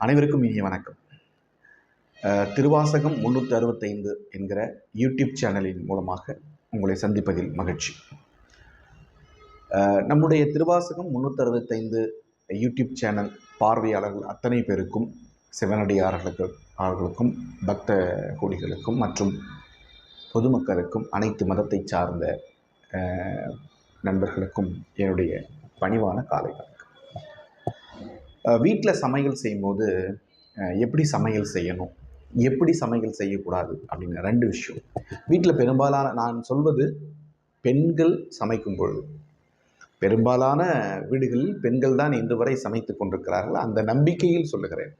அனைவருக்கும் இனிய வணக்கம். திருவாசகம் 365 என்கிற யூடியூப் சேனலின் மூலமாக உங்களை சந்திப்பதில் மகிழ்ச்சி. நம்முடைய திருவாசகம் 365 யூடியூப் சேனல் பார்வையாளர்கள் அத்தனை பேருக்கும், சிவனடியார்களுக்கும், பக்த கோடிகளுக்கும் மற்றும் பொதுமக்களுக்கும், அனைத்து மதத்தை சார்ந்த நண்பர்களுக்கும் என்னுடைய பணிவான காலை வணக்கம். வீட்டில் சமையல் செய்யும்போது எப்படி சமையல் செய்யணும், எப்படி சமையல் செய்யக்கூடாது அப்படின்னு ரெண்டு விஷயம். வீட்டில் பெரும்பாலான நான் சொல்வது பெண்கள் சமைக்கும் பொழுது, பெரும்பாலான வீடுகளில் பெண்கள் தான் இன்று வரை சமைத்து கொண்டிருக்கிறார்கள். அந்த நம்பிக்கையில் சொல்லுகிறேன்.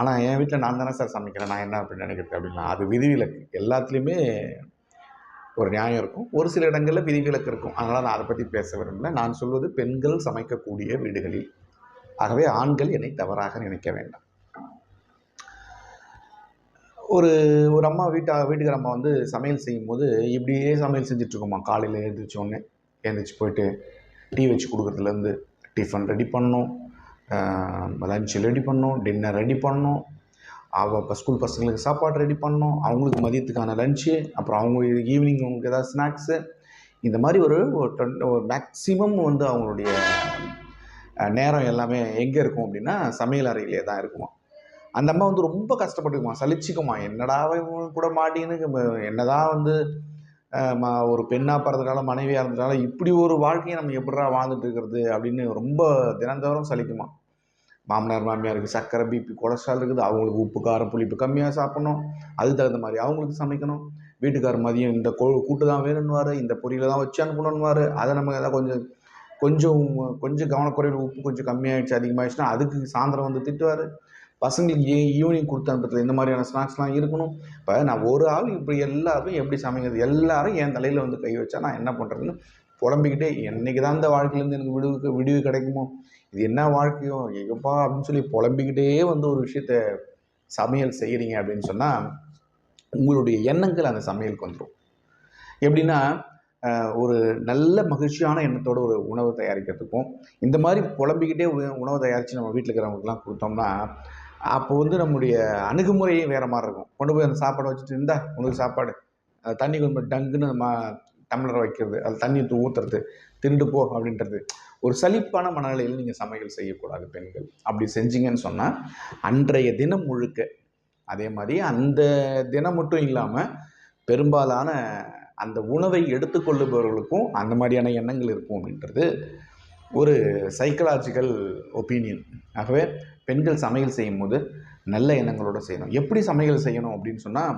ஆனால் என் வீட்டில் நான் தானே சார் சமைக்கிறேன், நான் என்ன அப்படின்னு நினைக்கிறேன் அப்படின்னா, அது விதிவிலக்கு. எல்லாத்துலேயுமே ஒரு நியாயம் இருக்கும், ஒரு சில இடங்களில் விதிவிலக்கு இருக்கும். அதனால் நான் அதை பற்றி பேச விரும்பல. நான் சொல்வது பெண்கள் சமைக்கக்கூடிய வீடுகளில். ஆகவே ஆண்கள் என்னை தவறாக நினைக்க வேண்டாம். ஒரு அம்மா வீட்டுக்கார அம்மா வந்து சமையல் செய்யும்போது இப்படியே சமையல் செஞ்சிட்ருக்கோம்மா. காலையில் எழுந்திரிச்சு போயிட்டு டீ வச்சு கொடுக்குறதுலேருந்து டிஃபன் ரெடி பண்ணணும், லஞ்சு ரெடி பண்ணணும், டின்னர் ரெடி பண்ணணும், இப்போ ஸ்கூல் பசங்களுக்கு சாப்பாடு ரெடி பண்ணணும், அவங்களுக்கு மதியத்துக்கான லஞ்சு, அப்புறம் அவங்க ஈவினிங் அவங்களுக்கு ஏதாவது ஸ்நாக்ஸு, இந்த மாதிரி ஒரு மேக்ஸிமம் வந்து அவங்களுடைய நேரம் எல்லாமே எங்கே இருக்கும் அப்படின்னா சமையல் அறையிலே தான் இருக்குமா. அந்த அம்மா வந்து ரொம்ப கஷ்டப்பட்டுக்குமா, சலிச்சுக்குமா. என்னடா கூட மாட்டின்னு, என்னதான் வந்து ஒரு பெண்ணாக பிறந்தனால, மனைவியாக இருந்ததுனால இப்படி ஒரு வாழ்க்கையை நம்ம எப்படா வாழ்ந்துட்டு இருக்கிறது அப்படின்னு ரொம்ப தினந்தோறும் சலிக்குமா. மாமனார் மாமியாருக்கு சர்க்கரை, பிபி, கொலஸ்ட்ரால் இருக்குது, அவங்களுக்கு உப்பு காரம் புளிப்பு கம்மியாக சாப்பிட்ணும், அதுக்கு தகுந்த மாதிரி அவங்களுக்கு சமைக்கணும். வீட்டுக்காரர் மதியம் இந்த கூட்டு தான் வேணும்னுவார், இந்த பொரியலை தான் வச்சு அனுப்பணும்னுவார். அதை நம்ம ஏதாவது கொஞ்சம் கவனக்குறைவில் உப்பு கொஞ்சம் கம்மியாகிடுச்சு, அதிகமாகிடுச்சுன்னா அதுக்கு சாயந்தரம் வந்து திட்டுவார். பசங்களுக்கு ஈவினிங் கொடுத்து அனுப்புறது இந்த மாதிரியான ஸ்நாக்ஸ்லாம் இருக்கணும். இப்போ நான் ஒரு ஆள் இப்படி எல்லாரும் எப்படி சமைக்கிறது, எல்லாரும் என் தலையில் வந்து கை வச்சா நான் என்ன பண்ணுறதுன்னு புலம்பிக்கிட்டே, என்றைக்கு தான் இந்த வாழ்க்கையிலேருந்து எனக்கு விடுவு கிடைக்குமோ, இது என்ன வாழ்க்கையோ எங்கப்பா அப்படின்னு சொல்லி புலம்பிக்கிட்டே வந்து ஒரு விஷயத்த சமையல் செய்கிறீங்க அப்படின்னு சொன்னால் உங்களுடைய எண்ணங்கள் அந்த சமையலுக்கு வந்துடும். எப்படின்னா, ஒரு நல்ல மகிழ்ச்சியான எண்ணத்தோடு ஒரு உணவு தயாரிக்கிறதுக்கும், இந்த மாதிரி புலம்பிக்கிட்டே உணவு தயாரித்து நம்ம வீட்டில் இருக்கிறவங்களுக்குலாம் கொடுத்தோம்னா, அப்போ வந்து நம்முடைய அணுகுமுறையே வேறு மாதிரி இருக்கும். கொண்டு போய் அந்த சாப்பாடை வச்சுட்டு, இருந்தா உனக்கு சாப்பாடு, தண்ணி கொண்டு டங்குன்னு டம்ளரை வைக்கிறது, அது தண்ணி ஊற்றுறது, திருண்டு போ அப்படின்றது. ஒரு சலிப்பான மனநிலையில் நீங்கள் சமையல் செய்யக்கூடாது பெண்கள். அப்படி செஞ்சீங்கன்னு சொன்னால் அன்றைய தினம் முழுக்க, அதே மாதிரி அந்த தினம் மட்டும் இல்லாமல் பெரும்பாலான அந்த உணவை எடுத்துக்கொள்ளுபவர்களுக்கும் அந்த மாதிரியான எண்ணங்கள் இருக்கும் அப்படின்றது ஒரு சைக்கலாஜிக்கல் ஒப்பீனியன். ஆகவே பெண்கள் சமையல் செய்யும் போது நல்ல எண்ணங்களோடு செய்யணும். எப்படி சமையல் செய்யணும் அப்படின்னு சொன்னால்,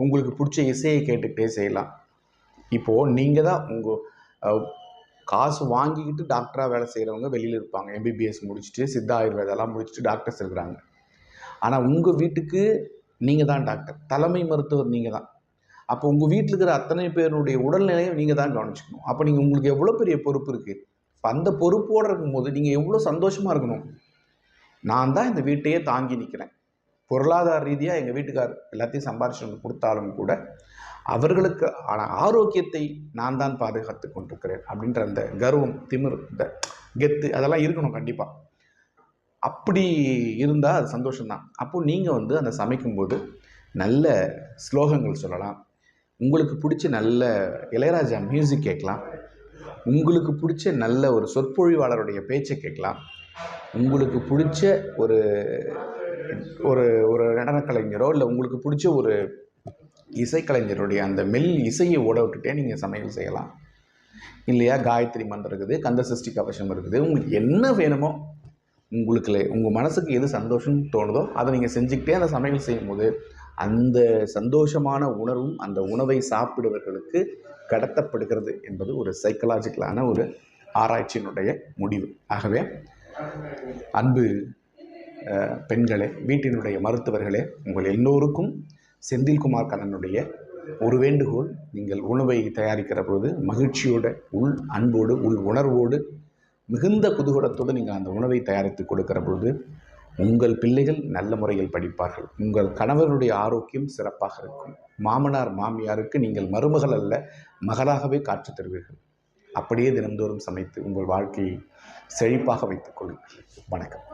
உங்களுக்கு பிடிச்ச இசையை கேட்டுக்கிட்டே செய்யலாம். இப்போது நீங்கள் தான் காசு வாங்கிக்கிட்டு டாக்டராக வேலை செய்கிறவங்க வெளியில் இருப்பாங்க, எம்பிபிஎஸ் முடிச்சுட்டு சித்தா ஆயுர்வேதெல்லாம் முடிச்சுட்டு டாக்டர்ஸ் இருக்கிறாங்க. ஆனால் உங்கள் வீட்டுக்கு நீங்கள் தான் டாக்டர், தலைமை மருத்துவர் நீங்கள் தான். அப்போ உங்கள் வீட்டில் இருக்கிற அத்தனை பேருடைய உடல்நிலையை நீங்கள் தான் கவனிச்சுக்கணும். அப்போ உங்களுக்கு எவ்வளோ பெரிய பொறுப்பு இருக்குது. இப்போ அந்த பொறுப்போடு இருக்கும்போது நீங்கள் எவ்வளோ சந்தோஷமாக இருக்கணும். நான் தான் இந்த வீட்டையே தாங்கி நிற்கிறேன், பொருளாதார ரீதியாக எங்கள் வீட்டுக்கார் எல்லாத்தையும் சம்பாரிச்சு கொடுத்தாலும் கூட அவர்களுக்கு ஆரோக்கியத்தை நான் தான் பாதுகாத்து கொண்டிருக்கிறேன் அப்படின்ற அந்த கர்வம், திமிர், இந்த கெத்து அதெல்லாம் இருக்கணும் கண்டிப்பாக. அப்படி இருந்தால் அது சந்தோஷம்தான். அப்போது நீங்கள் வந்து அந்த சமைக்கும்போது நல்ல ஸ்லோகங்கள் சொல்லலாம், உங்களுக்கு பிடிச்ச நல்ல இளையராஜா மியூசிக் கேட்கலாம், உங்களுக்கு பிடிச்ச நல்ல ஒரு சொற்பொழிவாளருடைய பேச்சை கேட்கலாம், உங்களுக்கு பிடிச்ச ஒரு ஒரு ஒரு நடனக்கலைஞரோ இல்லை உங்களுக்கு பிடிச்ச ஒரு இசைக்கலைஞருடைய அந்த இசையை ஓட விட்டுட்டே நீங்கள் சமையல் செய்யலாம். இல்லையா, காயத்ரி மந்திரம் இருக்குது, கந்த சஷ்டி கவசம் இருக்குது, உங்களுக்கு என்ன வேணுமோ, உங்கள் மனசுக்கு எது சந்தோஷம் தோணுதோ அதை நீங்கள் செஞ்சுக்கிட்டே அந்த சமையல் செய்யும்போது அந்த சந்தோஷமான உணர்வும் அந்த உணவை சாப்பிடுவர்களுக்கு கடத்தப்படுகிறது என்பது ஒரு சைக்கலாஜிக்கலான ஒரு ஆராய்ச்சியினுடைய முடிவு. ஆகவே அன்பு பெண்களே, வீட்டினுடைய மருத்துவர்களே, உங்கள் எல்லோருக்கும் செந்தில்குமார் கண்ணனுடைய ஒரு வேண்டுகோள், நீங்கள் உணவை தயாரிக்கிற போது மகிழ்ச்சியோட, உள் அன்போடு, உள் உணர்வோடு, மிகுந்த குதூகலத்தோடு நீங்கள் அந்த உணவை தயாரித்து கொடுக்கிற பொழுது உங்கள் பிள்ளைகள் நல்ல முறையில் படிப்பார்கள், உங்கள் கணவனுடைய ஆரோக்கியம் சிறப்பாக இருக்கும், மாமனார் மாமியாருக்கு நீங்கள் மருமகள் அல்ல மகளாகவே காற்று தருவீர்கள். அப்படியே தினந்தோறும் சமைத்து உங்கள் வாழ்க்கையை செழிப்பாக வைத்துக் கொள்ளுங்கள். வணக்கம்.